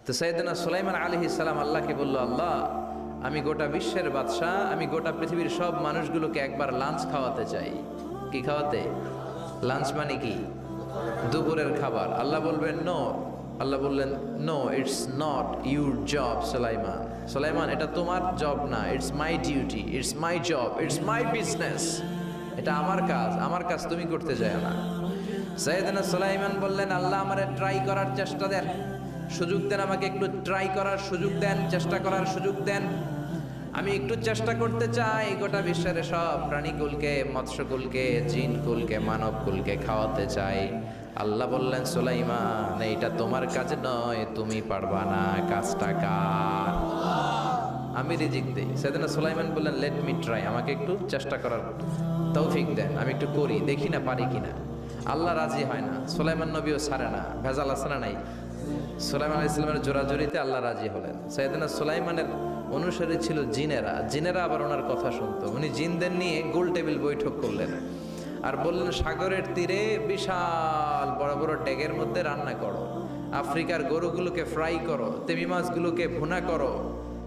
তো সাইয়েদনা সুলাইমান আলাইহিস সালাম আল্লাহকে বলল, আল্লাহ আমি গোটা বিশ্বের বাদশাহ, আমি গোটা পৃথিবীর সব মানুষগুলোকে একবার লাঞ্চ খাওয়াতে চাই। কি খাওয়াতে? লাঞ্চ মানে কি? দুপুরের খাবার। আল্লাহ বলবেন নো। আল্লাহ বললেন no, it's not your job Sulaiman. Sulaiman এটা তোমার জব না, it's my duty, it's my job, it's my business. এটা আমার কাজ, আমার কাজ তুমি করতে যায় না। সাইয়েদনা সুলাইমান বললেন, আল্লাহ আমারে ট্রাই করার চেষ্টা দেন, সুযোগ দেন, আমাকে একটু ট্রাই করার সুযোগ দেন, চেষ্টা করার সুযোগ দেন। আমি একটু চেষ্টা করতে চাই গোটা বিশ্বের সব প্রাণীকুলকে, মৎস্যকুলকে, জিনকুলকে, মানবকুলকে খাওয়াতে চাই। আল্লাহ বললেন, সুলাইমান এইটা তোমার কাজ নয়, তুমি পারবা না, কাজটা কার? আমি রিজিক দেই। সেদিনা সুলাইমান বললেন, লেট মি ট্রাই, আমাকে একটু চেষ্টা করার তৌফিক দেন, আমি একটু করি, দেখি না পারি কিনা। আল্লাহ রাজি হয় না, সুলাইমান নবীও ছাড়ে না, ভেজাল আছে না নাই? সুলাইমান আলাইহিস সালামের জোরাজোরিতে আল্লাহ রাজি হলেন। সাইয়েদনা সুলাইমানের অনুসারী ছিল জিনেরা। জিনেরা আবার ওনার কথা শুনতো। উনি জিনদের নিয়ে গোল টেবিল বৈঠক করলেন আর বললেন, সাগরের তীরে বিশাল বড় বড় ডেগের মধ্যে রান্না করো, আফ্রিকার গরুগুলোকে ফ্রাই করো, তেমি মাছগুলোকে ভুনা করো,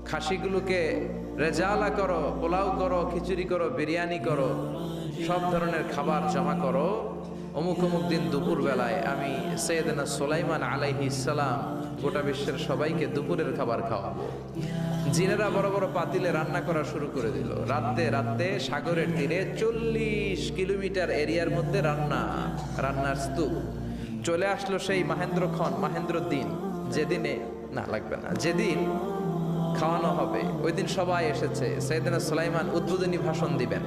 খাসিগুলোকে রেজালা করো, পোলাও করো, খিচুড়ি করো, বিরিয়ানি করো, সব ধরনের খাবার জমা করো। অমুক অমুক দিন দুপুর বেলায় আমি সাইয়েদনা সুলাইমান আলাইহিস সালাম গোটা বিশ্বের সবাইকে দুপুরের খাবার খাওয়াবো। জিনেরা বড় বড় পাতিলে রান্না করা শুরু করে দিল। রাতে রাতে সাগরের তীরে 40 কিলোমিটার এরিয়ার মধ্যে রান্নার স্তূপ। চলে আসলো সেই মাহেন্দ্র দিন, যেদিনে না লাগবে না, যেদিন খাওয়ানো হবে ওই দিন সবাই এসেছে। সাইয়েদনা সুলাইমান উদ্বোধনী ভাষণ দিবেন।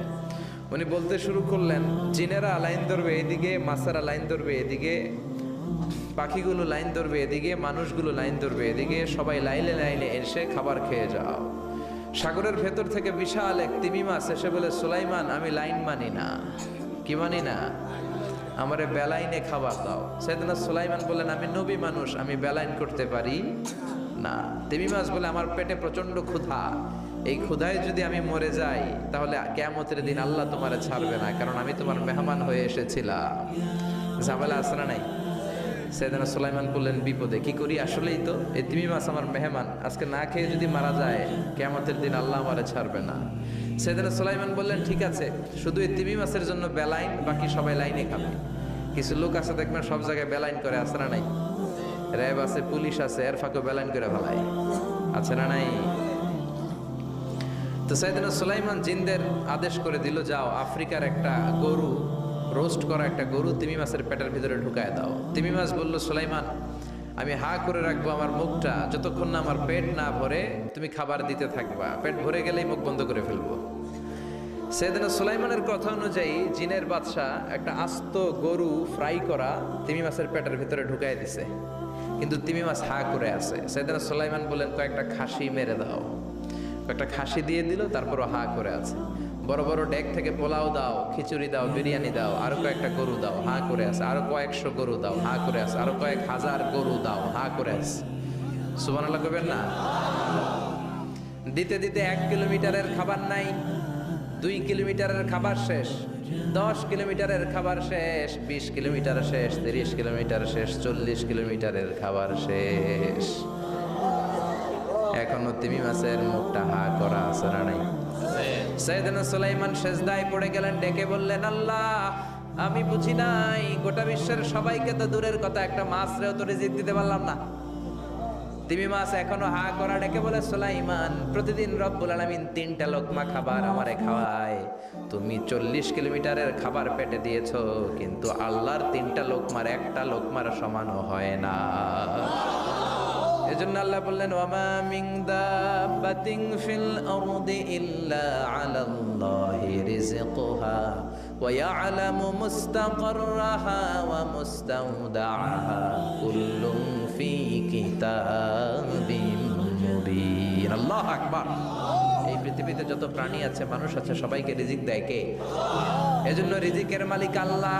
উনি বলতে শুরু করলেন, জিনেরা লাইন ধরবে এদিকে, মাছেরা লাইন ধরবে এদিকে, পাখিগুলো লাইন ধরবে এদিকে, মানুষগুলো লাইন ধরবে এদিকে, সবাই লাইনে লাইনে এসে খাবার খেয়ে যাও। সাগরের ভেতর থেকে বিশাল এক তিমি মাছ এসে বলে, সুলাইমান আমি লাইন মানি না। কি মানি না? আমারে বেলাইনে খাবার দাও। সাইয়েদনা সুলাইমান বললেন, আমি নবী মানুষ, আমি বেলাইন করতে পারি না। তিমি মাছ বলে, আমার পেটে প্রচন্ড ক্ষুধা, এই ক্ষুধায় যদি আমি মরে যাই তাহলে কিয়ামতের দিন আল্লাহ তোমারে ছাড়বে না, কারণ আমি তোমার মেহমান হয়ে এসেছিলাম। ঝামেলা আছে না নাই? সাইয়েদনা সুলাইমান বললেন, বিপদে কি করি? আসলেই তো এই তিমি মাছ আমার মেহমান, আজকে না খেয়ে যদি মারা যায় কিয়ামতের দিন আল্লাহ আমারে ছাড়বে না। সাইয়েদনা সুলাইমান বললেন, ঠিক আছে, শুধু এই তিমি মাছের জন্য বেলাইন, বাকি সবাই লাইনে খাবে। কিছু লোক আছে দেখবেন সব জায়গায় বেলাইন করে, আছে না নাই? র্যাব আছে, পুলিশ আছে, এর ফাঁকে বেলাইন করে ফেলায়, আছে না নাই? তো সাইয়েদনা সুলাইমান জিনদের আদেশ করে দিল, যাও আফ্রিকার একটা গরু, রোস্ট করা একটা গরু তিমি মাছের পেটের ভিতরে ঢুকায় দাও। তিমি মাছ বলল, সুলাইমান আমি হা করে রাখবো আমার মুখটা, যতক্ষণ না আমার পেট না ভরে তুমি খাবার দিতে থাকবা, পেট ভরে গেলেই মুখ বন্ধ করে ফেলবো। সাইয়েদনা সুলাইমানের কথা অনুযায়ী জিনের বাদশা একটা আস্ত গরু ফ্রাই করা তিমি মাছের পেটের ভিতরে ঢুকায় দিছে, কিন্তু তিমি মাছ হা করে আছে। সাইয়েদনা সুলাইমান বললেন, কয়েকটা খাসি মেরে দাও। একটা খাসি দিয়ে দিল, তারপরও হা করে আছে। বড় বড় ডেক থেকে পোলাও দাও, খিচুড়ি দাও, বিরিয়ানি দাও, আরো কয়েকটা গরু দাও, হা করে আছে। আরো কয়েকশো গরু দাও, হা করে আছে। আরো কয়েক হাজার গরু দাও, হা করে আছে। সুবহানাল্লাহ কইবেন না? দিতে দিতে 1 কিলোমিটারের খাবার নাই, 2 কিলোমিটারের খাবার শেষ, 10 কিলোমিটারের খাবার শেষ, 20 কিলোমিটার শেষ, 30 কিলোমিটার শেষ, 40 কিলোমিটারের খাবার শেষ। এখনো তিমি মাছের মুখটা হা করা আছে না নাই? সাইয়েদনা সুলাইমান সেজদায় পড়ে গেলেন, ডেকে বললেন, আল্লাহ আমি বুঝি নাই, গোটা বিশ্বের সবাইকে তো দূরের কথা, একটা মাছরেও তো রিজিক দিতে পারলাম না। তিমি মাছ এখনো হা করা, ডেকে বলে, সুলাইমান প্রতিদিন রব্বুল আলামিন 3টা লোকমা খাবার আমারে খাওয়ায়, তুমি 40 কিলোমিটারের খাবার পেটে দিয়েছো, কিন্তু আল্লাহর 3টা লোকমার একটা লোকমার সমানও হয় না। এজন্য আল্লাহ বললেন, ওয়ামা মিন দাব্বাতিন ফিল আরদি ইল্লা আলাল্লাহি রিজকুহা ওয়া ইয়ালামু মুস্তাকাররাহা ওয়া মুস্তাওদাআহা কুল্লুন ফি কিতাবিম মুবিন। আল্লাহু আকবার। এই পৃথিবীতে যত প্রাণী আছে, মানুষ আছে, সবাইকে রিজিক দেয় কে? এজন্য রিজিকের মালিক আল্লাহ।